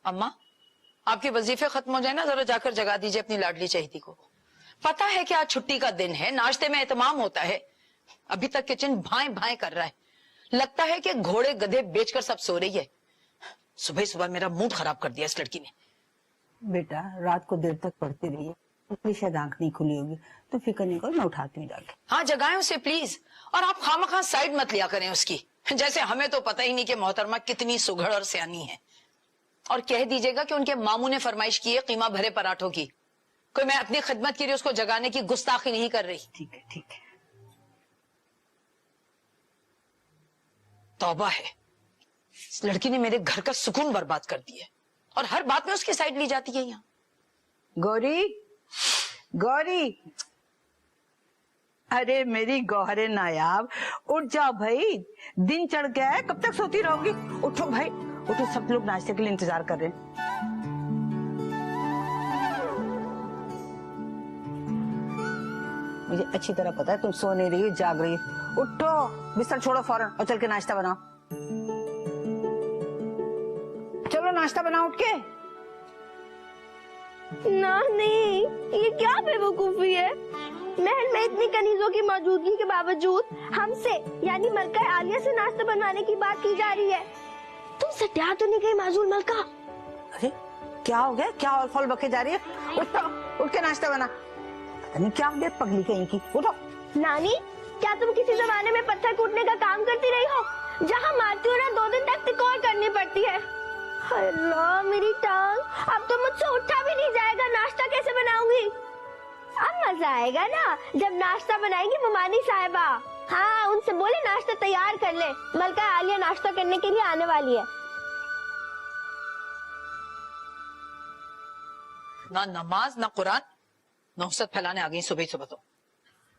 अम्मा, आपके वजीफे खत्म हो जाए ना, जरा जाकर जगा दीजिए अपनी लाडली चहेती को। पता है कि आज छुट्टी का दिन है, नाश्ते में एहतमाम होता है। अभी तक किचन भाएं भाएं कर रहा है, लगता है कि घोड़े गधे बेचकर सब सो रही है। सुबह सुबह मेरा मूड खराब कर दिया इस लड़की ने। बेटा रात को देर तक पढ़ती रही है, उसकी शायद आंख नहीं खुली होगी, तो फिक्र नहीं करो, मैं उठाती हूँ जाके। हाँ जगाएं उसे प्लीज, और आप खामखा साइड मत लिया करें उसकी, जैसे हमें तो पता ही नहीं कि मोहतरमा कितनी सुघड़ और सियानी है। और कह दीजिएगा कि उनके मामू ने फरमाइश की है कीमा भरे पराठों की, कोई मैं अपनी खिदमत के लिए उसको जगाने की गुस्ताखी नहीं कर रही। ठीक है ठीक है। तौबा है, इस लड़की ने मेरे घर का सुकून बर्बाद कर दिया, और हर बात में उसकी साइड ली जाती है। यहाँ गौरी, गौरी, अरे मेरी गौहरे नायाब, उठ जाओ भाई, दिन चढ़ गया है, कब तक सोती रहोगी? उठो भाई उठो, सब लोग नाश्ते के लिए इंतजार कर रहे हैं। मुझे अच्छी तरह पता है तुम सो नहीं रही हो, जाग रही हो। उठो, बिस्तर छोड़ो फौरन और चल के नाश्ता बनाओ। चलो नाश्ता बनाओ उठ के। नहीं, ये क्या बेवकूफी है। महल में इतनी कनीजों की मौजूदगी के बावजूद हमसे यानी मलका आलिया से नाश्ता बनवाने की बात की जा रही है। तुमसे तैयार तो नहीं गई माजूल मलका? अरे क्या हो गया, क्या और फल बके जा रही है? उठो, उठ के नाश्ता बना। पता नहीं क्या हो गया पगली कहीं की। उठो। नानी, क्या तुम किसी जमाने में पत्थर कूटने का काम करती रही हो, जहाँ मारती हो ना 2 दिन तक तिकोर करनी पड़ती है? अल्लाह मेरी टांग, अब तो मुझसे उठा भी नहीं जाएगा, नाश्ता कैसे बनाऊंगी? अब मजा आएगा ना जब नाश्ता बनाएंगी ममानी साहिबा। हाँ, उनसे बोले नाश्ता तैयार कर ले, मलका आलिया नाश्ता करने के लिए आने वाली है। ना नमाज ना कुरान, नौसत फैलाने आ गई सुबह सुबह। तो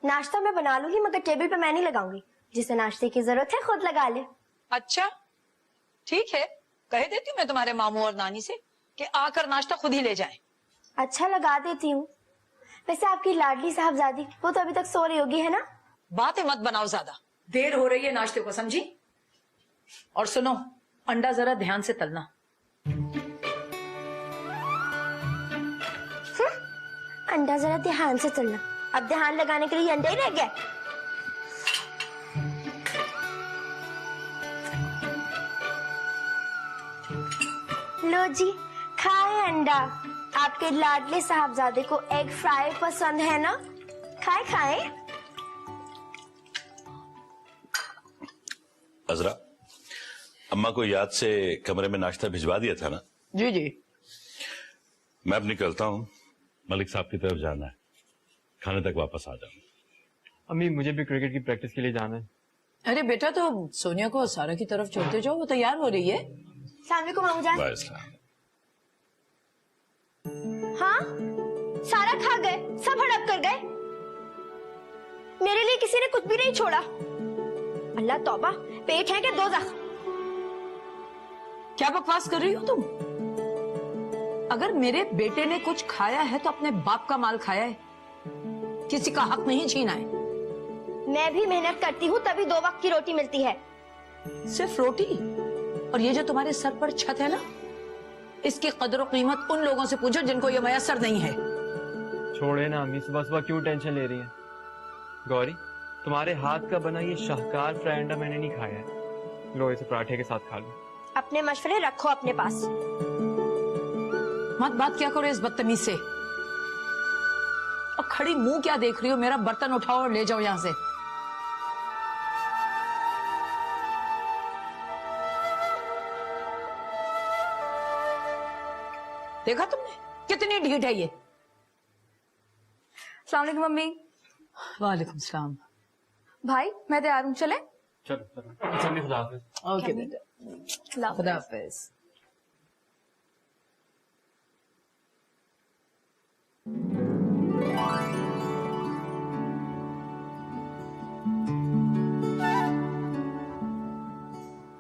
नाश्ता मैं बना लूंगी, मगर टेबल पे मैं नहीं लगाऊंगी। जिसे नाश्ते की जरूरत है खुद लगा ले। अच्छा ठीक है, कह देती हूँ मैं तुम्हारे मामू और नानी से कि आकर नाश्ता खुद ही ले जाएं। अच्छा लगा देती हूँ। वैसे आपकी लाडली साहबजादी वो तो अभी तक सो रही होगी, है ना? बातें मत बनाओ ज्यादा, देर हो रही है नाश्ते को, समझी? और सुनो, अंडा जरा ध्यान से तलना। अंडा जरा ध्यान से तलना। अब ध्यान लगाने के लिए अंडा ही रह गया। लो जी, खाए अंडा। आपके लाडले साहबजादे को एग फ्राई पसंद है ना? खाए खाए। अजरा, अम्मा को याद से कमरे में नाश्ता भिजवा दिया था ना? जी जी। मैं अब निकलता हूँ, मलिक साहब की तरफ जाना है, खाने तक वापस आ जाऊँ। अम्मी मुझे भी क्रिकेट की प्रैक्टिस के लिए जाना है। अरे बेटा, तो सोनिया को सारा की तरफ छोड़ते जाओ, वो तैयार हो रही है। सामने को मामू जान। हाँ, सारा खा गए, सब हड़प कर गए। मेरे लिए किसी ने कुछ भी नहीं छोड़ा। अल्लाह तौबा, पेट है क्या दोज़ख? क्या बकवास कर रही हो तुम? अगर मेरे बेटे ने कुछ खाया है तो अपने बाप का माल खाया है, किसी का हक नहीं छीना है। मैं भी मेहनत करती हूँ तभी 2 वक्त की रोटी मिलती है। सिर्फ रोटी? और ये जो तुम्हारे सर पर छत है ना, इसकी कदर और कीमत उन लोगों से पूछो जिनको ये मयसर नहीं है। छोड़े ना अम्मी, सुबह सुबह क्यों टेंशन ले रही हैं? गौरी, तुम्हारे हाथ का बना ये शाहकार फ्राई अंडा मैंने नहीं खाया है, लो इसे पराठे के साथ खा लो। अपने मशवरे रखो अपने पास। मत बात क्या करो इस बदतमीज से। और खड़ी मुंह क्या देख रही हो? मेरा बर्तन उठाओ और ले जाओ यहां से। देखा तुमने कितनी ढीठ है ये? अस्सलाम वालेकुम मम्मी। वालेकुम सलाम। भाई मैं तैयार हूँ, चले? चलो चलो, खुदा हाफिज। ओके बेटा, खुदा हाफिज।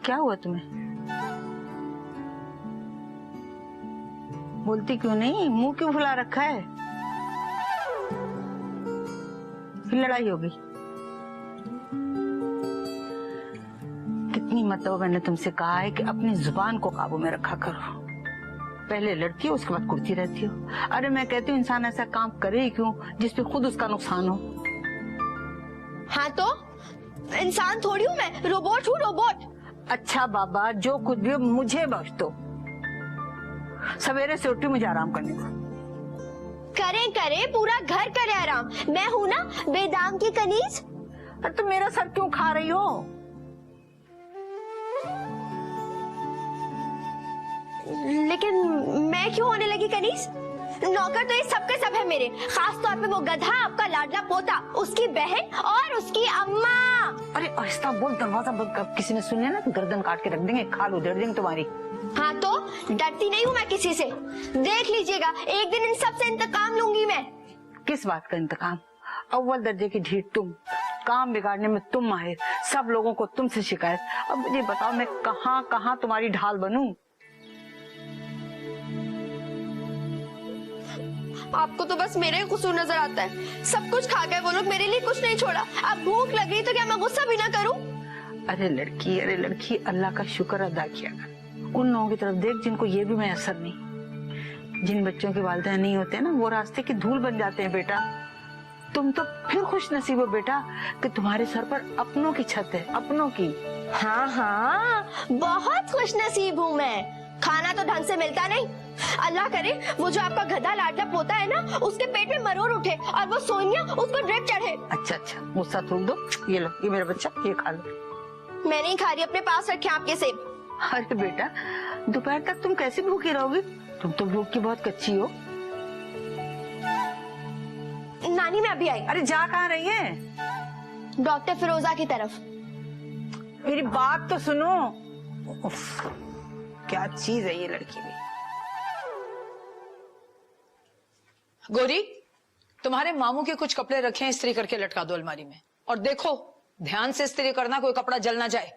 क्या हुआ तुम्हें? बोलती क्यों नहीं? मुंह क्यों फुला रखा है? फिर लड़ाई हो गई? कितनी मरतबा मैंने तुमसे कहा है कि अपनी जुबान को काबू में रखा करो। पहले लड़ती हो उसके बाद कुर्ती रहती हो। अरे मैं कहती हूँ इंसान ऐसा काम करे ही क्यों जिसपे खुद उसका नुकसान हो। हाँ तो इंसान थोड़ी हूँ मैं, रोबोट हूँ, रोबोट। अच्छा बाबा जो कुछ भी हो मुझे बख्श दो, सवेरे से उठी मुझे आराम करने दो। करे करे पूरा घर करे आराम, मैं हूँ ना बेदाम की कनीज। अरे तो मेरा सर क्यों खा रही हो? लेकिन मैं क्यों होने लगी कनीज? नौकर तो ये सबके सब है मेरे, खास तौर पे वो गधा आपका लाडला पोता, उसकी बहन और उसकी अम्मा। अरे आहिस्ता बोल, दरवाजा बंद कर, किसी ने सुन लिया ना तो गर्दन काट के रख देंगे, खाल उधेड़ देंगे तुम्हारी। हाँ तो डरती नहीं हूँ मैं किसी से, देख लीजिएगा एक दिन इन सब से इंतकाम लूंगी मैं। किस बात का इंतकाम? अव्वल दर्जे की ढीठ तुम, काम बिगाड़ने में तुम माहिर, सब लोगों को तुमसे शिकायत। अब मुझे बताओ मैं कहाँ कहाँ तुम्हारी ढाल बनूं? आपको तो बस मेरे कसूर नजर आता है, सब कुछ खा गए वो लोग, मेरे लिए कुछ नहीं छोड़ा। अब भूख लग रही तो क्या मैं गुस्सा भी ना करूं? अरे लड़की अल्लाह का शुक्र अदा किया कर। उन लोगों की तरफ देख जिनको ये भी मैसर नहीं। जिन बच्चों के वालिदैन नहीं होते ना वो रास्ते की धूल बन जाते हैं बेटा। तुम तो फिर खुश नसीब हो बेटा कि तुम्हारे सर पर अपनों की छत है, अपनों की। हाँ हाँ बहुत खुश नसीब हूँ मैं, खाना तो ढंग से मिलता नहीं। अल्लाह करे वो जो आपका गधा लाडला पोता है ना उसके पेट में मरोड़ उठे और वो सोनिया उसको ड्रिप चढ़े। अच्छा गुस्सा थूक दो, ये लो, ये मेरा बच्चा, ये खा लो। मैं नहीं खा रही, अपने पास रखे आपके सेब। अरे बेटा दोपहर तक तुम कैसे भूखी रहोगी? तुम तो भूख की बहुत कच्ची हो। नानी मैं अभी आई। अरे जा कहाँ रही है? डॉक्टर फिरोजा की तरफ। मेरी बात तो सुनो। उफ, क्या चीज है ये लड़की भी। गोरी, तुम्हारे मामू के कुछ कपड़े रखे हैं, इस्त्री करके लटका दो अलमारी में। और देखो ध्यान से इस्त्री करना, कोई कपड़ा जल ना जाए।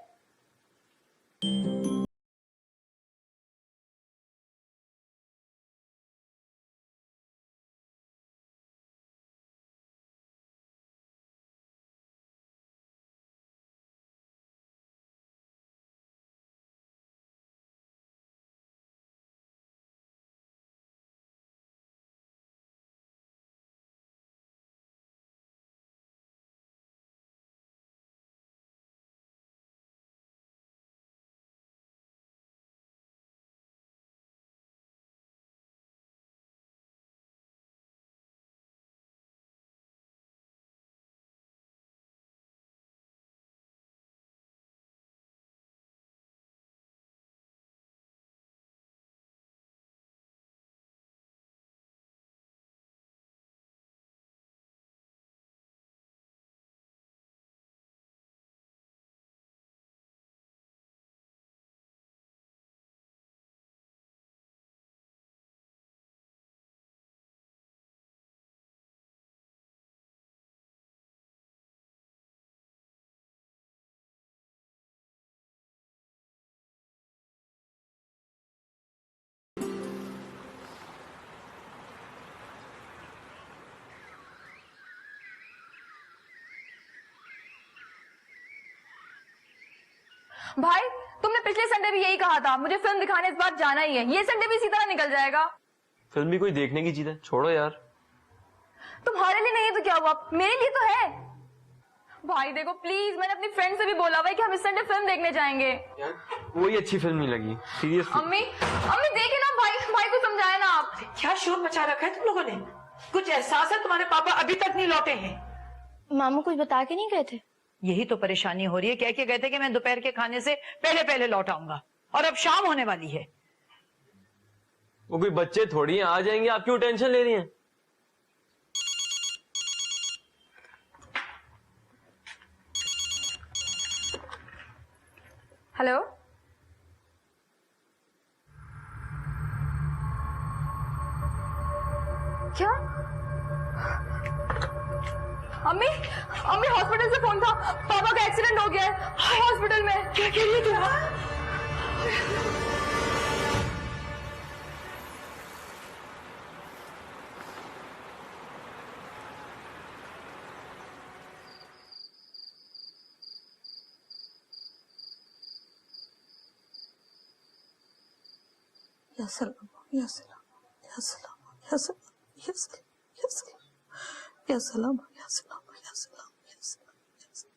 भाई तुमने पिछले संडे भी यही कहा था, मुझे फिल्म दिखाने इस बार जाना ही है। ये संडे भी इसी तरह निकल जाएगा। फिल्म भी कोई देखने की चीज है, छोड़ो यार। तुम्हारे लिए नहीं है तो क्या हुआ, मेरे लिए तो है। भाई देखो प्लीज, मैंने अपनी फ्रेंड से भी बोला हुआ है कि हम इस संडे फिल्म देखने जाएंगे। यार कोई अच्छी फिल्म नहीं लगी, सीरियसली। अम्मी देखे ना, भाई को समझाए ना आप। क्या शोर मचा रखा है तुम लोगों ने? कुछ एहसास है? तुम्हारे पापा अभी तक नहीं लौटे हैं। मामू कुछ बता के नहीं गए थे? यही तो परेशानी हो रही है। कह के गए थे कि मैं दोपहर के खाने से पहले लौट आऊंगा, और अब शाम होने वाली है। वो कोई बच्चे थोड़ी हैं, आ जाएंगे, आप क्यों टेंशन ले रही हैं? हेलो, क्या? अम्मी हॉस्पिटल से फोन था, पापा का एक्सीडेंट हो गया है हॉस्पिटल में। क्या कह रही है तुम? या सलाम या सलाम या सलाम या सलाम या सलाम या सलाम या सलाम या सलाम या सलाम या सलाम।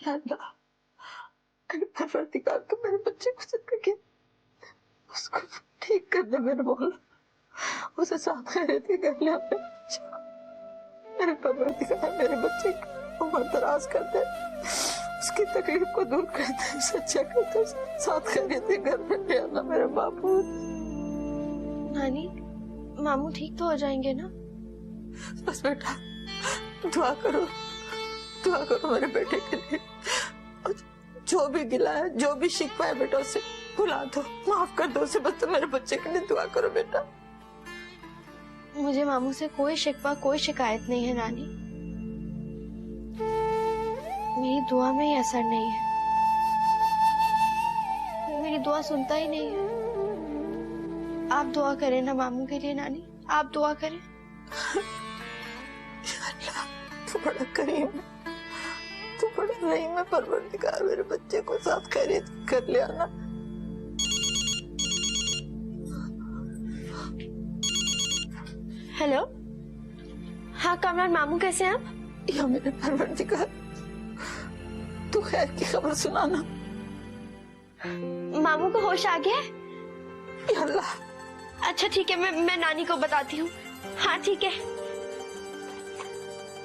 या अल्लाह, मेरे परवरदिगार को मेरे बच्चे को जिंदगी उसको ठीक कर दे मेरे मौला, उसे साथ खैरियत के घर ले अपने बच्चे को। मेरे परवरदिगार मेरे बच्चे की उम्र दराज कर दे, उसकी तकलीफ को दूर कर दे, उसे अच्छा कर दे, साथ खैरियत के घर में ले आना मेरे बाबू। नानी, मामू ठीक तो हो जाएंगे ना? बस बेटा दुआ करो मेरे बेटे के लिए। जो भी गिला है, जो भी शिकवा है बेटा, उसे भुला दो, माफ कर दो उसे। बस तो मेरे बच्चे के लिए दुआ करो बेटा। मुझे मामू से कोई शिकवा, कोई शिकायत नहीं है नानी। मेरी दुआ में ही असर नहीं है, मेरी दुआ सुनता ही नहीं है। आप दुआ करें ना मामू के लिए नानी, आप दुआ करें। तू बड़ा करीम है, तू बड़ा रहीम है परवरदिगार, मेरे बच्चे को साथ खैरियत कर ले आना। हेलो, हाँ कमरान मामू, कैसे हैं आप? या मेरे परवरदिगार, तू खैर की खबर सुनाना। मामू को होश आ गया है? या अल्लाह। अच्छा ठीक है, मैं नानी को बताती हूँ। हाँ ठीक है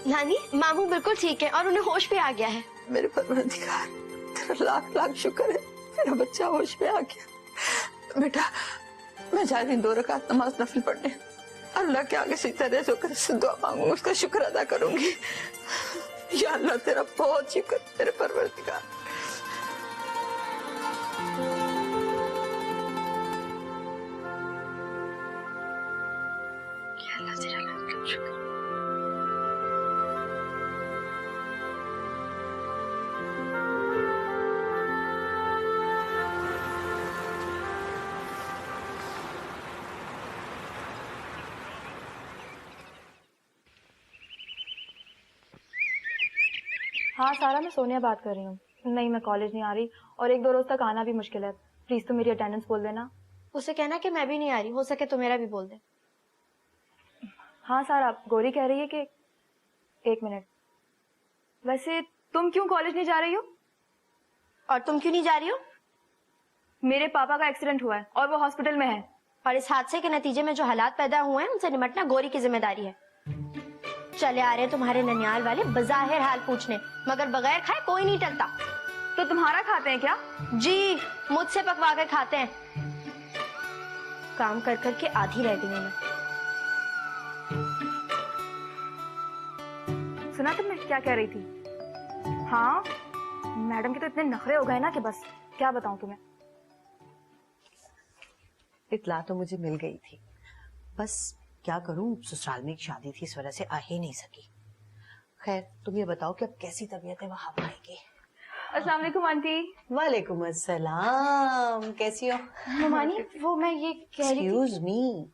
नानी, मामू बिल्कुल ठीक है और उन्हें होश भी आ गया है। मेरे परवरदिगार, तेरा लाख लाख शुक्र है, मेरा बच्चा होश में आ गया। बेटा मैं जा रही 2 रकात नमाज नफिल पढ़ने, अल्लाह के आगे सीधा रह होकर इससे दुआ मांगूंगी, उसका शुक्र अदा करूंगी। या अल्लाह तेरा बहुत शुक्र मेरे परवरदिगार। या अल्लाह तेरा लाख लाख शुक्र। हाँ सारा, मैं सोनिया बात कर रही हूँ। नहीं, मैं कॉलेज नहीं आ रही और 1-2 रोज तक आना भी मुश्किल है। प्लीज तुम मेरी अटेंडेंस बोल देना। उसे कहना कि मैं भी नहीं आ रही, हो सके तो मेरा भी बोल दे। हाँ सारा, गौरी कह रही है कि 1 मिनट, वैसे तुम क्यों कॉलेज नहीं जा रही हो? और तुम क्यों नहीं जा रही हो? मेरे पापा का एक्सीडेंट हुआ है और वो हॉस्पिटल में है। और इस हादसे के नतीजे में जो हालात पैदा हुए हैं उनसे निपटना गौरी की जिम्मेदारी है। चले आ रहे तुम्हारे ननियाल वाले बज़ाहिर हाल पूछने, मगर बगैर खाए कोई नहीं टलता। तो तुम्हारा खाते हैं क्या? जी, मुझसे पकवा कर खाते हैं। काम कर कर के आधी रह गई हूं मैं। सुना तुमने क्या कह रही थी? हाँ, मैडम के तो इतने नखरे हो गए ना कि बस क्या बताऊं तुम्हें। इतला तो मुझे मिल गई थी, बस क्या करूं, ससुराल में एक शादी थी, इस वजह से आ ही नहीं सकी। खैर तुम ये बताओ कि अब कैसी तबीयत है वहां भाई? अस्सलाम वालेकुम आंटी। वालेकुम अस्सलाम, कैसी हो? ममानी, वो मैं ये कह रही थी। एक्सक्यूज मी,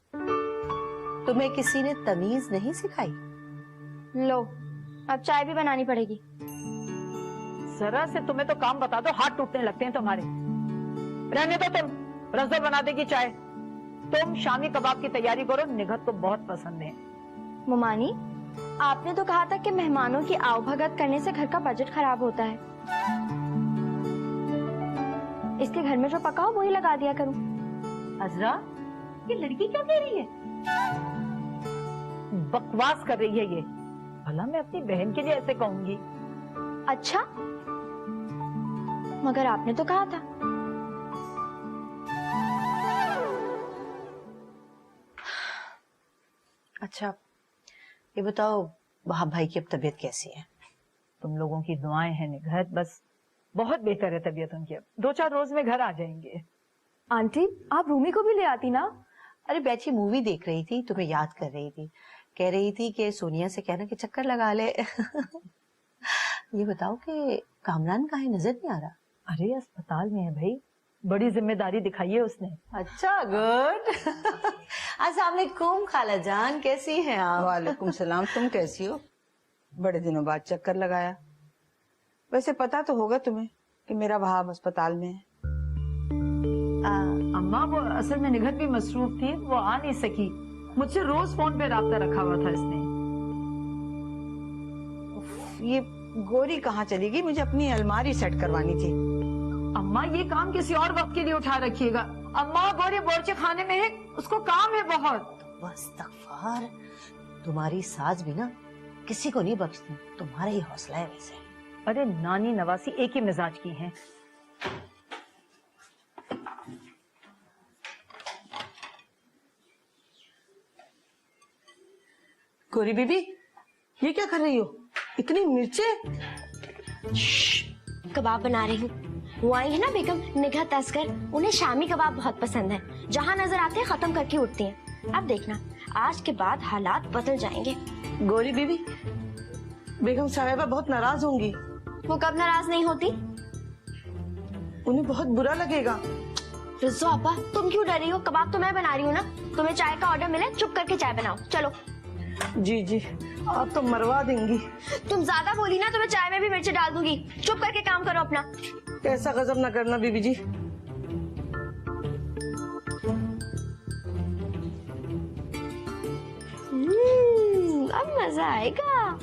तुम्हें किसी ने तमीज नहीं सिखाई? लो, अब चाय भी बनानी पड़ेगी। जरा से तुम्हें तो काम बता दो, हाथ टूटने लगते हैं तुम्हारे। रहने दो, तुम रसोई बना देगी चाय। तुम शामी कबाब की तैयारी करो, निगत तो बहुत पसंद है। ममानी, आपने तो कहा था कि मेहमानों की आवभगत करने से घर का बजट खराब होता है, इसके घर में जो पका हो वही लगा दिया करूं। अजरा, ये लड़की क्या कह रही है? बकवास कर रही है ये। भला मैं अपनी बहन के लिए ऐसे कहूंगी? अच्छा, मगर आपने तो कहा था। अच्छा ये बताओ वहाब भाई की अब तबीयत कैसी है? तुम लोगों की दुआएं हैं निघत, बस बहुत बेहतर है तबीयत उनकी। अब 2-4 रोज में घर आ जाएंगे। आंटी आप रूमी को भी ले आती ना। अरे बैठी मूवी देख रही थी, तुम्हें याद कर रही थी, कह रही थी कि सोनिया से कहना कि चक्कर लगा ले। ये बताओ कि कामरान कहाँ है, नजर नहीं आ रहा। अरे अस्पताल में है भाई, बड़ी जिम्मेदारी दिखाई है उसने। अच्छा गुड। अस्सलाम वालेकुम खाला जान, कैसी हैं आप? वालेकुम सलाम, तुम कैसी हो? बड़े दिनों बाद चक्कर लगाया। वैसे पता तो होगा तुम्हें कि मेरा वहाब अस्पताल में है। अम्मा वो असल में निघत भी मसरूफ थी, वो आ नहीं सकी। मुझसे रोज फोन पे राब्ता रखा हुआ था इसने। ये गोरी कहाँ चली गई? मुझे अपनी अलमारी सेट करवानी थी। अम्मा ये काम किसी और वक्त के लिए उठा रखिएगा। अम्मा गोरी बोर्चे खाने में है, उसको काम है बहुत। बस्तगफार, तुम्हारी सास भी ना किसी को नहीं बख्शती, तुम्हारा ही हौसला है वैसे। अरे नानी नवासी एक ही मिजाज की हैं। गोरी बीबी, ये क्या कर रही हो? इतनी मिर्चें? कबाब बना रही हूँ। वो आई है ना बेगम निघत असगर, उन्हें शामी कबाब बहुत पसंद है। जहाँ नजर आते हैं खत्म करके उठती हैं। अब देखना, आज के बाद हालात बदल जाएंगे। गोरी बीबी, बेगम साहिबा बहुत नाराज होंगी। वो कब नाराज नहीं होती? उन्हें बहुत बुरा लगेगा। रिज़ो आपा, तुम क्यों डर रही हो? कबाब तो मैं बना रही हूँ ना। तुम्हें चाय का ऑर्डर मिले, चुप करके चाय बनाओ। चलो। जी जी, आप तो मरवा देंगी। तुम ज्यादा बोली ना तो मैं चाय में भी मिर्च डाल दूंगी। चुप करके काम करो अपना। ऐसा गजब न करना बीबी जी। अब मजा आएगा।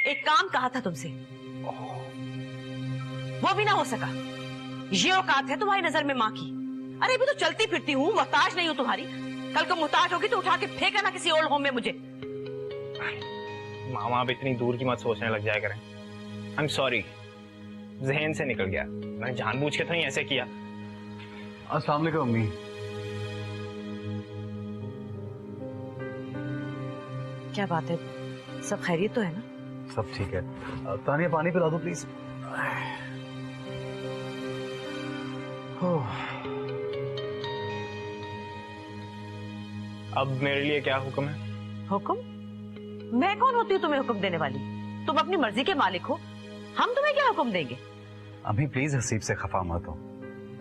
एक काम कहा था तुमसे, वो भी ना हो सका। ये औकात है तुम्हारी नजर में माँ की। अरे अभी तो चलती फिरती हूँ, मोहताज नहीं हूँ तुम्हारी। कल को मोहताज होगी तो उठा के फेंका ना किसी ओल्ड होम में मुझे। मामा आप इतनी दूर की मत सोचने लग जाया करें। आई एम सॉरी, जहन से निकल गया। मैंने जानबूझ के तो नहीं ऐसे किया। अस्सलाम वालेकुम अम्मी। क्या बात है, सब खैरियत तो है ना? सब ठीक है। तानिया पानी पिला दो प्लीज। अब मेरे लिए क्या हुक्म है? हुक्म? मैं कौन होती हूँ तुम्हें हुक्म देने वाली? तुम अपनी मर्जी के मालिक हो, हम तुम्हें क्या हुक्म देंगे? अम्मी प्लीज हसीब से खफा मत हो,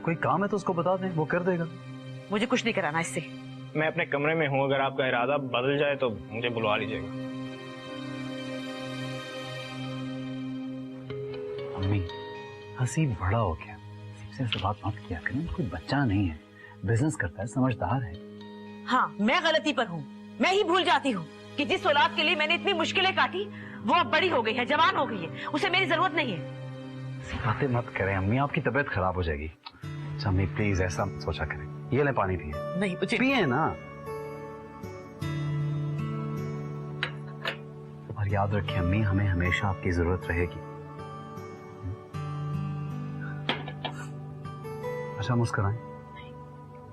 कोई काम है तो उसको बता दें, वो कर देगा। मुझे कुछ नहीं कराना इससे। मैं अपने कमरे में हूँ, अगर आपका इरादा बदल जाए तो मुझे बुलवा लीजिएगा। अम्मी हसीब बड़ा हो गया, हसीब से ऐसे बात मत किया करें। कोई बच्चा नहीं है, बिजनेस करता है, समझदार है। हाँ, मैं गलती पर हूँ। मैं ही भूल जाती हूँ कि जिस औलाद के लिए मैंने इतनी मुश्किलें काटी, वो अब बड़ी हो गई है, जवान हो गई है, उसे मेरी जरूरत नहीं है। ऐसी बातें मत करें अम्मी, आपकी तबीयत खराब हो जाएगी। अच्छा अम्मी प्लीज ऐसा मत सोचा करें। ये ले पानी पिए। नहीं मुझे पिए ना। और याद रखिए अम्मी, हमें हमेशा आपकी जरूरत रहेगी। अच्छा मुस्कुराएं,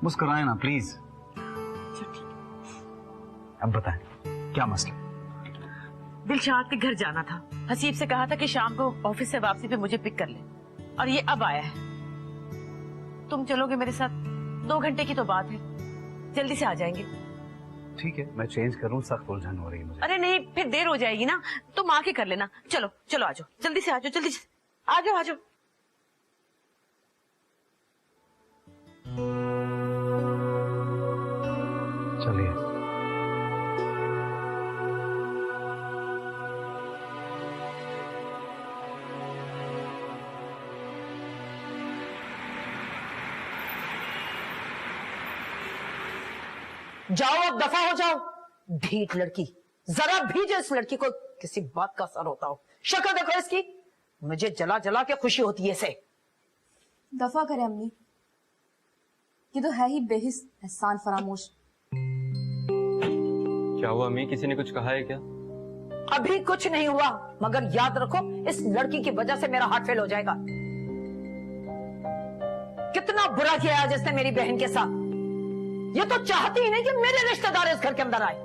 मुस्कुराएं ना प्लीज। अब बताएं क्या मसला? दिलशाद के घर जाना था। हसीब से कहा था कि शाम को ऑफिस से वापसी पे मुझे पिक कर ले, और ये अब आया है। तुम चलोगे मेरे साथ? 2 घंटे की तो बात है, जल्दी से आ जाएंगे। ठीक है, मैं चेंज करूं, सख्त उलझन हो रही है मुझे। अरे नहीं, फिर देर हो जाएगी ना, तुम आके कर लेना। चलो चलो, आ जाओ, जल्दी से आ जाओ, जल्दी से आ जाओ, आ जाओ। चलिए। जाओ अब, दफा हो जाओ। ढीठ लड़की, जरा भी जो इस लड़की को किसी बात का असर होता हो। शक्ल देखो इसकी, मुझे जला जला के खुशी होती है इसे। दफा करे अम्मी, ये तो है ही बेहिस एहसान फरामोश। क्या हुआ अम्मी, किसी ने कुछ कहा है क्या? अभी कुछ नहीं हुआ, मगर याद रखो इस लड़की की वजह से मेरा हार्ट फेल हो जाएगा। कितना बुरा किया आज इसने मेरी बहन के साथ। ये तो चाहती ही नहीं कि मेरे रिश्तेदार इस घर के अंदर आए।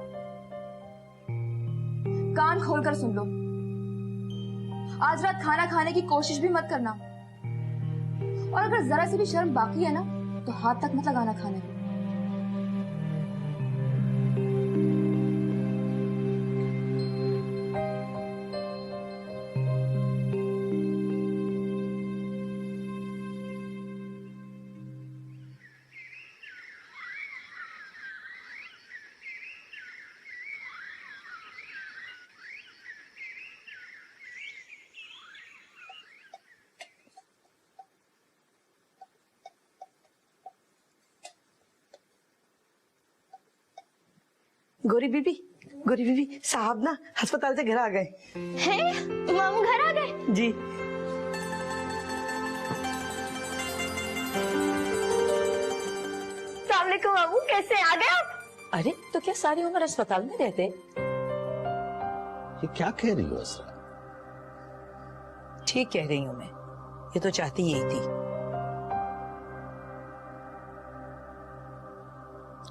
कान खोलकर सुन लो, आज रात खाना खाने की कोशिश भी मत करना, और अगर जरा सी भी शर्म बाकी है ना तो हाथ तक मत लगाना खाने को। गौरी बीबी साहब ना अस्पताल से घर आ गए हैं? मामू घर आ गए? जी। अस्सलामुअलैकुम मामू, कैसे आ गए आप? अरे तो क्या सारी उम्र अस्पताल में रहते? ये क्या कह रही हो असरा? ठीक कह रही हूं मैं, ये तो चाहती यही थी।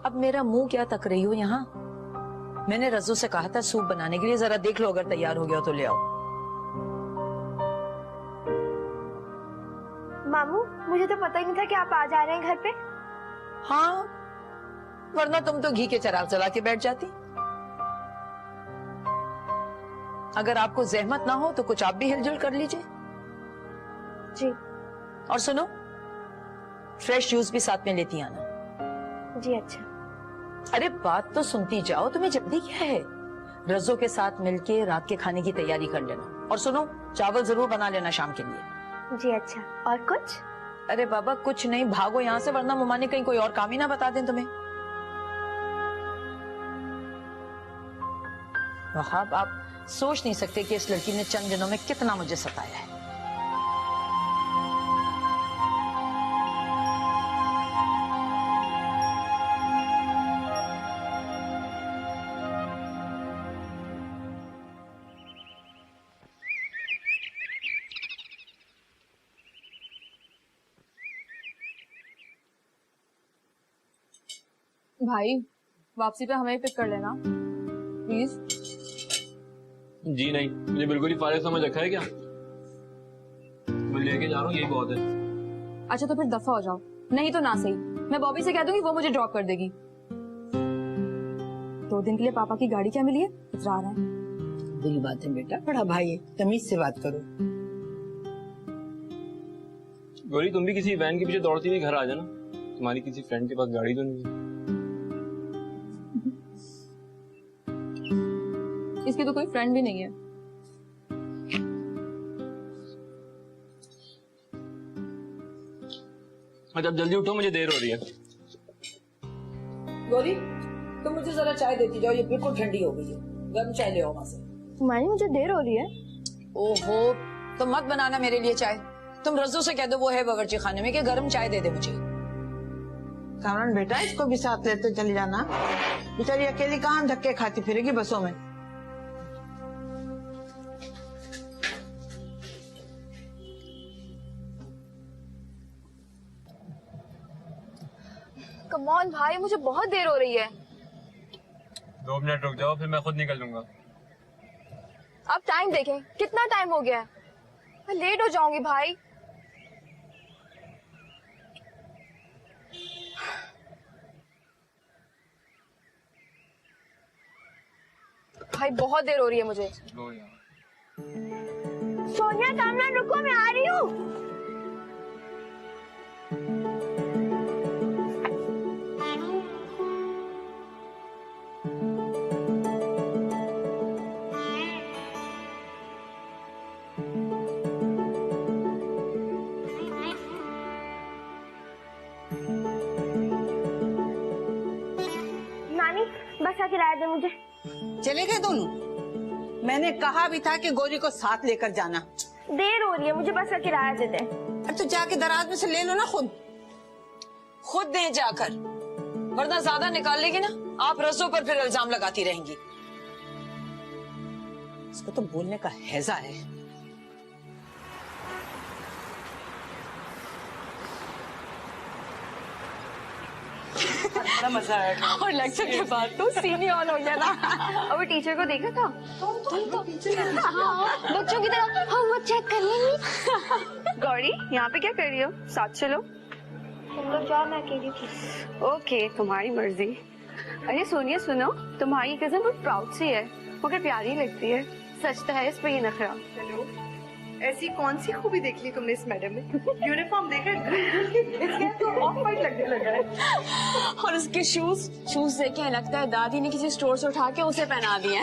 अब मेरा मुंह क्या तक रही हो यहाँ? मैंने रज्जू से कहा था सूप बनाने के लिए, जरा देख लो अगर तैयार हो गया तो ले आओ। मामू, मुझे तो पता ही नहीं था कि आप आ जा रहे हैं घर पे। हाँ, वरना तुम तो घी के चिराग जला के बैठ जाती। अगर आपको जहमत ना हो तो कुछ आप भी हिलजुल कर लीजिए। जी। और सुनो, फ्रेश जूस भी साथ में लेती आना। जी अच्छा। अरे बात तो सुनती जाओ, तुम्हें जल्दी क्या है? रज्जो के साथ मिलके रात के खाने की तैयारी कर लेना, और सुनो चावल जरूर बना लेना शाम के लिए। जी अच्छा। और कुछ? अरे बाबा कुछ नहीं, भागो यहाँ से, वरना मम्मा ने कहीं कोई और काम ही ना बता दें तुम्हें। वहाब, आप सोच नहीं सकते कि इस लड़की ने चंद दिनों में कितना मुझे सताया है। भाई वापसी पे हमें पिक कर लेना प्लीज। जी नहीं, मुझे बिल्कुल ही फारिग समझ रखा है क्या? मैं लेके जा रहा हूँ, यही बहुत है। अच्छा तो फिर दफा हो जाओ, नहीं तो ना सही मैं बॉबी से कह दूंगी, वो मुझे ड्रॉप कर देगी। 2 दिन के लिए पापा की गाड़ी क्या मिली है, इतरा रहा है। बुरी बात है बेटा, बड़ा भाई है, तमीज से बात करो। गौरी तुम भी किसी वैन के पीछे दौड़ती हुई घर आ जाना, तुम्हारी किसी फ्रेंड के पास गाड़ी तो नहीं है। इसकी तो कोई फ्रेंड भी नहीं है। अच्छा अब जल्दी उठो, मुझे देर हो रही है। गौरी तुम मुझे जरा चाय देती जाओ, ये बिल्कुल ठंडी हो गई है, गर्म चाय ले आओ वहां से। तुम्हारी मुझे देर हो रही है। ओहो, तो मत बनाना मेरे लिए चाय, तुम रज्जू से कह दो वो है बावर्ची खाने में कि गर्म चाय दे दे मुझे। कामरान बेटा, इसको भी साथ लेते चली जाना, बेचारी अकेली कहाँ धक्के खाती फिरेगी बसों में। कम ऑन भाई, मुझे बहुत देर हो रही है। 2 मिनट रुक जाओ, फिर मैं खुद निकल लूंगा। आप टाइम देखें, कितना टाइम हो गया है, मैं लेट हो जाऊंगी भाई। भाई बहुत देर हो रही है मुझे। सोनिया, कामरान रुको, मैं आ रही हूँ। नानी बस का किराया दे मुझे। चले गए दोनों? मैंने कहा भी था कि गौरी को साथ लेकर जाना। देर हो रही है, मुझे बस का किराया दे दे। तो जाके दराज में से ले लो ना खुद दें जाकर, वरना ज्यादा निकाल लेगी ना आप रसों पर फिर इल्जाम लगाती रहेंगी। इसको तो बोलने का हैजा है। बड़ा मजा आया और लेक्चर के बाद तो सीन ही ऑन हो गया ना। अब टीचर को देखा था? तुम तो हाँ, बच्चों की तरह होमवर्क चेक कर लेंगी। गौरी यहाँ पे क्या कर रही हो? साथ चलो। तुम लोग जाओ, मैं अकेली थी। ओके, तुम्हारी मर्जी। अरे सोनिया सुनो, तुम्हारी कजन बहुत प्राउड सी है मगर प्यारी लगती है। सच तो है इस पे ये नखरा। ऐसी कौन सी खूबी देख ली तुमने इस मैडम में? यूनिफॉर्म देखकर तो ऑफ वाइट लगने लगा है। और उसके शूज देख के लगता है दादी ने किसी स्टोर से उठा के उसे पहना दिए।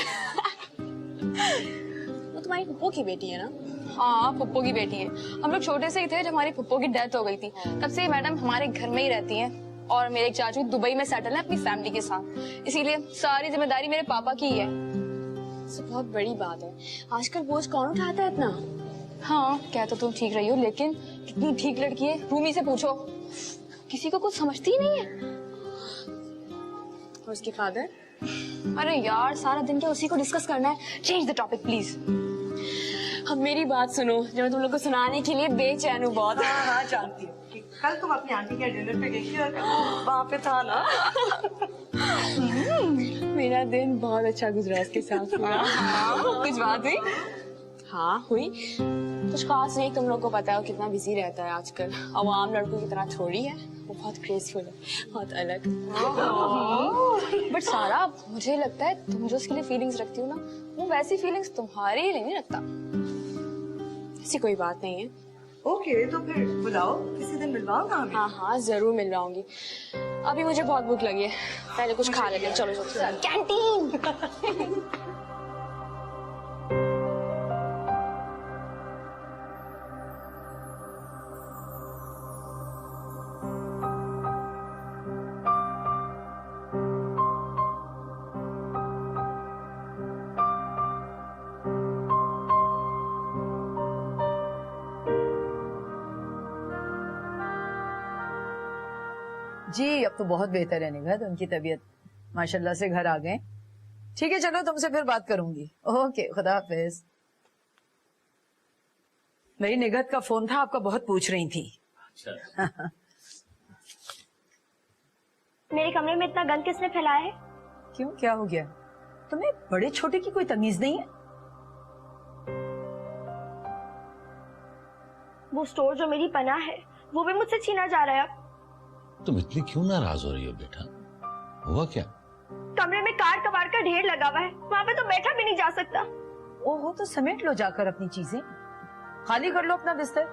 वो तुम्हारी फुप्पो की बेटी है ना? हाँ, फुप्पो की बेटी है। हम लोग छोटे से ही थे जब हमारी फुप्पो की डेथ हो गई थी। तब से मैडम हमारे घर में ही रहती हैं और मेरे एक चाचू दुबई में सेटल है अपनी फैमिली के साथ, इसीलिए सारी जिम्मेदारी मेरे पापा की ही है। बहुत बड़ी बात है। आजकल बोझ कौन उठाता है इतना? हाँ, क्या तो तुम ठीक रही हो, लेकिन कितनी ठीक लड़की है, रूमी से पूछो, किसी को कुछ समझती ही नहीं है। और उसके फादर? अरे यार, सारा दिन क्या उसी को डिस्कस करना है। Change the topic please. अब मेरी बात सुनो, जो मैं तुम लोग को सुनाने के लिए बेचैन हूँ बहुत। हाँ, जानती हूँ। कल तुम अपनी आंटी के डिनर पे गई थी और वहाँ पे था ना। मेरा दिन बहुत अच्छा गुजरा उसके साथ। कुछ बात हुई? हाँ हुई, कुछ खास नहीं। तुम लोग को पता है वो कितना बिजी रहता है आजकल, और वो आम लड़कों की तरह थोड़ी है। वो बहुत ग्रेसफुल है, बहुत अलग। बट सारा, मुझे लगता है तुम जो उसके लिए फीलिंग्स रखती हो ना, वो वैसी फीलिंग्स तुम्हारे लिए नहीं रखता। ऐसी कोई बात नहीं है। ओके, तो फिर बुलाओ, किसी दिन मिलवाओ ना हमें। हाँ हाँ, जरूर मिलवाऊंगी। अभी मुझे बहुत भूख लगी है, पहले कुछ खा लेते हैं। चलो चलो, कैंटीन। जी अब तो बहुत बेहतर है निगहत, उनकी तबीयत माशाल्लाह से घर आ गए। ठीक है, चलो तुमसे फिर बात करूंगी। ओके, खुदा हाफिज। मेरी निगहत का फोन था, आपका बहुत पूछ रही थी। मेरे कमरे में इतना गंद किसने फैलाया है? क्यों, क्या हो गया? तुम्हें बड़े छोटे की कोई तमीज नहीं है? वो स्टोर जो मेरी पनाह है वो भी मुझसे छीना जा रहा है। तुम इतनी क्यों नाराज हो रही हो बेटा? हुआ क्या? कमरे में कार कबाड़ का ढेर लगा हुआ है, वहाँ पे तो बैठा भी नहीं जा सकता। ओहो, तो समेट लो जाकर अपनी चीजें, खाली कर लो अपना बिस्तर।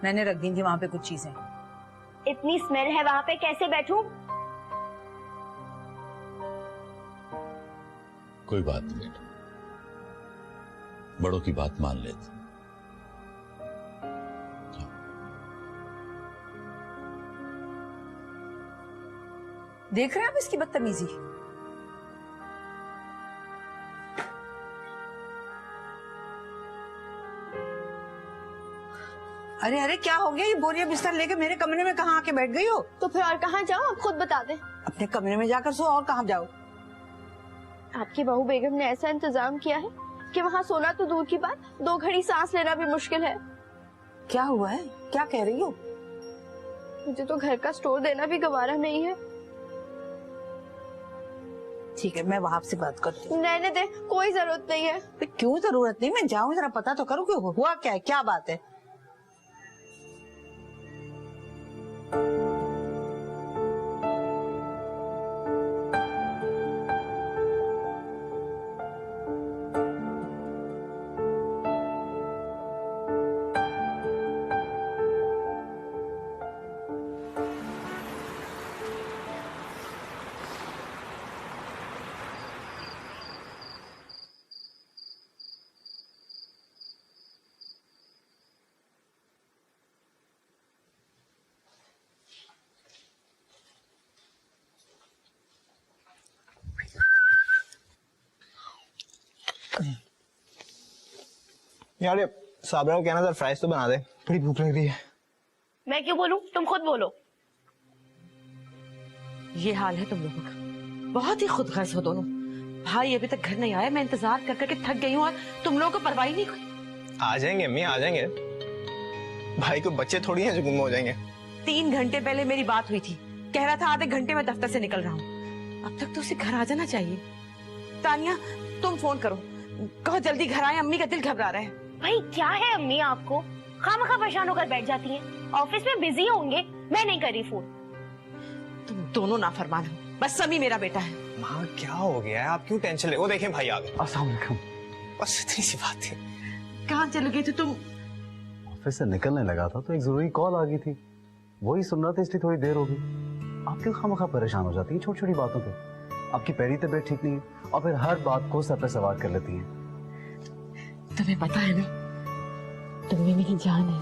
मैंने रख दी थी वहां पे कुछ चीजें। इतनी स्मेल है वहाँ पे, कैसे बैठूं? कोई बात नहीं बेटा, बड़ों की बात मान लेते। देख रहे हैं आप इसकी बदतमीजी? अरे अरे, क्या हो गया? ये बोरिया बिस्तर लेके मेरे कमरे में कहाँ आके बैठ गई हो? तो फिर और कहाँ जाओ, आप खुद बता दें। अपने कमरे में जाकर सो, और कहाँ जाओ? आपकी बहू बेगम ने ऐसा इंतजाम किया है कि वहाँ सोना तो दूर की बात, 2 घड़ी सांस लेना भी मुश्किल है। क्या हुआ है? क्या कह रही हो? मुझे तो घर का स्टोर देना भी गवारा नहीं है। ठीक है, मैं वहां से बात करती हूँ। रहने दे, कोई जरूरत नहीं है। क्यों जरूरत नहीं? मैं जाऊँ, जरा पता तो करूँ, क्यों हुआ क्या है, क्या बात है? यार ये साबरा को कहना था फ्राइज तो बना दे। बड़ी भूख लग रही है। मैं क्यों बोलूं, तुम खुद बोलो। ये हाल है तुम लोगों का, बहुत ही खुदगर्ज हो दोनों। भाई अभी तक घर नहीं आया, मैं इंतजार कर करके थक गई हूँ और तुम लोगों को परवाह ही नहीं कोई। आ जाएंगे अम्मी, आ जाएंगे। भाई को बच्चे थोड़ी हैं जो गुम हो जाएंगे। 3 घंटे पहले मेरी बात हुई थी, कह रहा था आधे घंटे में दफ्तर से निकल रहा हूँ। अब तक तो उसे घर आ जाना चाहिए। तानिया तुम फोन करो, कहो जल्दी घर आए, अम्मी का दिल घबरा रहा है। भाई क्या है अम्मी आपको, खामखा परेशान होकर बैठ जाती हैं। ऑफिस में बिजी होंगे, मैं नहीं करी फोन। तुम दोनों नाफरमान हो, बस समी मेरा बेटा है। माँ क्या हो गया है, आप क्यों टेंशन ले? वो देखें भाई आ गए। अस्सलाम वालेकुम। बस इतनी सी बात थी। कहाँ चले गए थे तुम? ऑफिस से निकलने लगा था तो एक जरूरी कॉल आ गई थी, वही सुन रहा था, इसलिए थोड़ी देर हो गई। आप क्यों खामखा परेशान हो जाती है छोटी छोटी बातों पे? आपकी पहली तबीयत ठीक नहीं है और फिर हर बात को सर पे सवार कर लेती हैं। तुम्हें पता है ना, तुम भी मेरी जान है।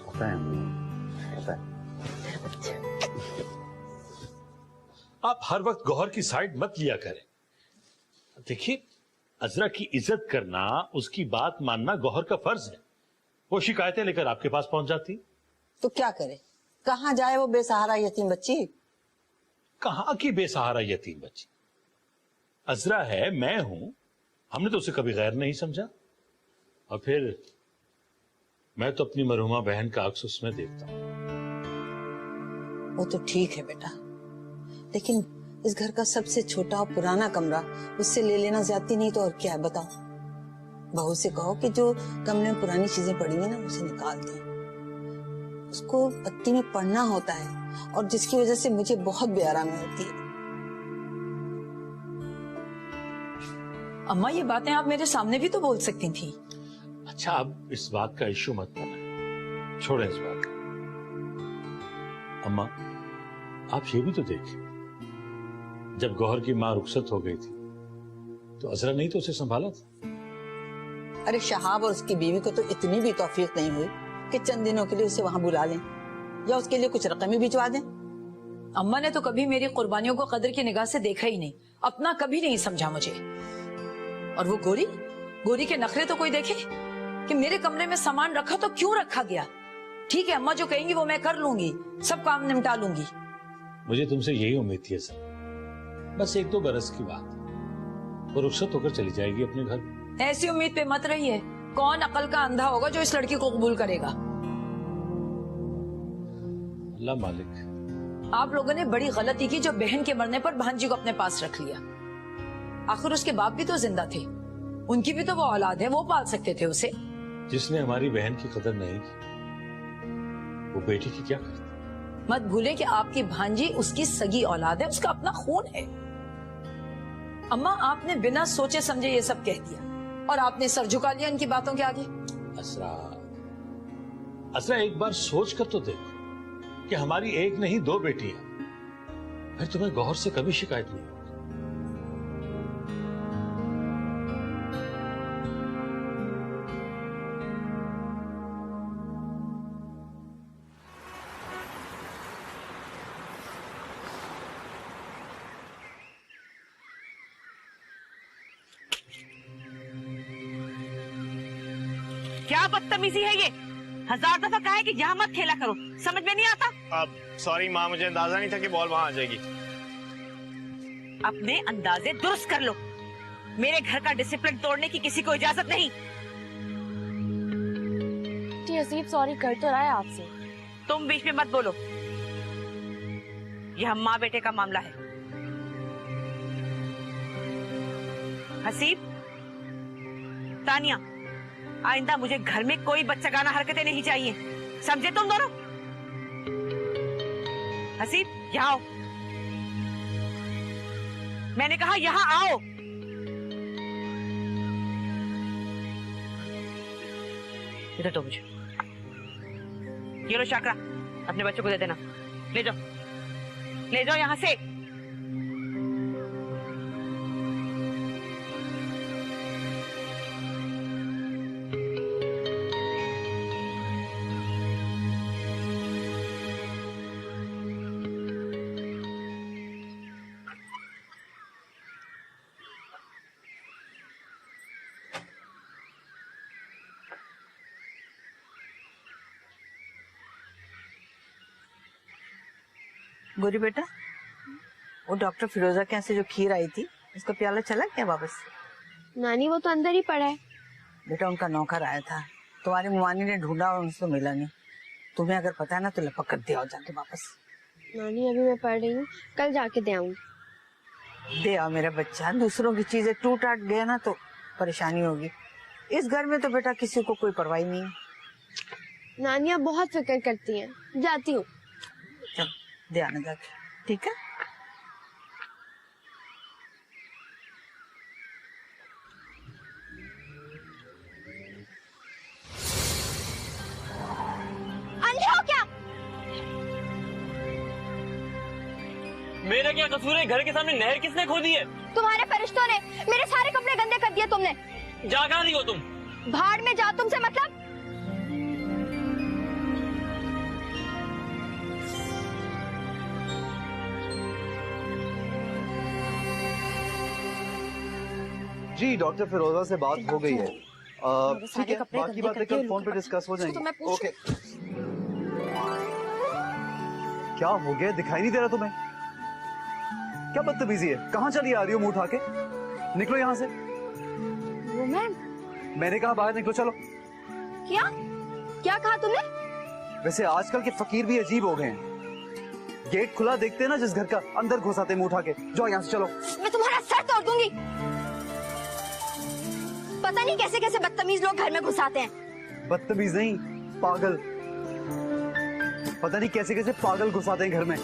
पता है अम्मी, पता है। आप हर वक्त गौहर की साइड मत लिया करें। देखिए, अजरा की इज्जत करना, उसकी बात मानना गौहर का फर्ज है। वो शिकायतें लेकर आपके पास पहुंच जाती। तो क्या करे, कहाँ जाए वो बेसहारा यतीम बच्ची? कहां की बेसहारा यतीम बच्ची? अजरा है, मैं हूं, हमने तो उसे कभी गैर नहीं समझा। और फिर मैं तो अपनी मरहुमा बहन का अक्स उसमें देखता हूं। वो तो ठीक है बेटा, लेकिन इस घर का सबसे छोटा और पुराना कमरा उससे ले लेना ज्यादती नहीं तो और क्या है बताओ? बहू से कहो कि जो कमरे में पुरानी चीजें पड़ी हैं ना उसे निकाल दें। उसको पत्ती में पढ़ना होता है और जिसकी वजह से मुझे बहुत बेआरामी होती है। अम्मा ये बातें आप मेरे सामने भी तो बोल सकती थी। अच्छा, अब इस बात का इश्यू मत बनाएं, छोड़ें इस बात को। अम्मा, आप ये भी तो देखें, जब गौहर की माँ रुखसत हो गई थी तो अजरा नहीं तो उसे संभाला था। अरे शहाब और उसकी बीवी को तो इतनी भी तौफीक नहीं हुई कि चंद दिनों के लिए उसे वहां बुला लें या उसके लिए कुछ रकम ही भिजवा दें। अम्मा ने तो कभी मेरी कुर्बानियों को कदर की निगाह से देखा ही नहीं, अपना कभी नहीं समझा मुझे। और वो गोरी, गोरी के नखरे तो कोई देखे कि मेरे कमरे में सामान रखा तो क्यों रखा गया। ठीक है, अम्मा जो कहेंगी वो मैं कर लूंगी, सब काम निपटा लूंगी। मुझे तुमसे यही उम्मीद थी सर, बस 1-2 बरस की बात, वो रुखसत होकर चली जाएगी अपने घर। ऐसी उम्मीद पे मत रहिए, कौन अकल का अंधा होगा जो इस लड़की को कबूल करेगा। अल्लाह मालिक। आप लोगों ने बड़ी गलती की जो बहन के मरने पर भांजी को अपने पास रख लिया। आखिर उसके बाप भी तो जिंदा थे, उनकी भी तो वो औलाद है, वो पाल सकते थे उसे। जिसने हमारी बहन की कदर नहीं की, वो बेटी की क्या करती? मत भूलें कि आपकी भांजी उसकी सगी औलाद है, उसका अपना खून है। अम्मा आपने बिना सोचे समझे ये सब कह दिया और आपने सर झुका लिया इनकी बातों के आगे। असरा, असरा एक बार सोच कर तो देखो कि हमारी एक नहीं 2 बेटियां, फिर तुम्हें गौहर से कभी शिकायत नहीं होगी। क्या बदतमीजी है ये? 1000 दफा कहा है कि यहाँ मत खेला करो, समझ में नहीं आता? अब सॉरी माँ, मुझे अंदाजा नहीं था कि बॉल वहां आ जाएगी। अपने अंदाजे दुरुस्त कर लो, मेरे घर का डिसिप्लिन तोड़ने की किसी को इजाजत नहीं। जी हसीब सॉरी कर तो रहा है आपसे। तुम बीच में मत बोलो, यह माँ बेटे का मामला है। हसीब, तानिया, आइंदा मुझे घर में कोई बच्चागाना हरकतें नहीं चाहिए, समझे तुम दोनों? हसीब यहाँ आओ, मैंने कहा यहाँ आओ। इधर दो मुझे, ये लो शाकरा, अपने बच्चों को दे देना, ले जाओ, ले जाओ यहां से। गोरी बेटा, वो डॉक्टर फिरोजा के यहाँ से जो खीर आई थी उसका प्याला चला क्या वापस? नानी वो तो अंदर ही पड़ा है। बेटा उनका नौकर आया था, तुम्हारी मुमानी ने ढूंढा और उनसे मिला नहीं। तुम्हें अगर पता है ना तो लपक कर दे आओ जाके वापस। नानी अभी मैं पढ़ रही हूँ, कल जाके दे आऊंगी। दे आओ मेरा बच्चा, दूसरों की चीजें टूट टाट गया ना तो परेशानी होगी। इस घर में तो बेटा किसी को कोई परवाह नहीं है। नानी आप बहुत फिक्र करती हैं, जाती हूँ। चल दे आना जाके, ठीक है? अंधे हो क्या? मेरा क्या कसूर है? घर के सामने नहर किसने खोदी है? तुम्हारे फरिश्तों ने। मेरे सारे कपड़े गंदे कर दिए तुमने। जा कहाँ रही हो तुम? भाड़ में जा, तुमसे मतलब। जी डॉक्टर फिरोजा से बात हो गई है। ठीक है, बाकी बातें कल फोन पे डिस्कस हो जाएंगी। ओके। क्या हो गया, दिखाई नहीं दे रहा तुम्हें? क्या बदतमीजी है? कहाँ चली आ रही हो मुंह उठा के? निकलो यहाँ से। वो मैंने कहा बाहर निकलो, चलो। क्या क्या कहा तुमने? वैसे आजकल के फकीर भी अजीब हो गए हैं। गेट खुला देखते हैं ना जिस घर का, अंदर घुसाते मुंह उठा के। जाओ यहाँ से, चलो। मैं तुम्हारा सर तोड़ दूंगी। पता नहीं कैसे कैसे बदतमीज लोग घर में घुसाते हैं। बदतमीज नहीं, पागल। पता नहीं कैसे कैसे पागल घुसाते हैं घर में।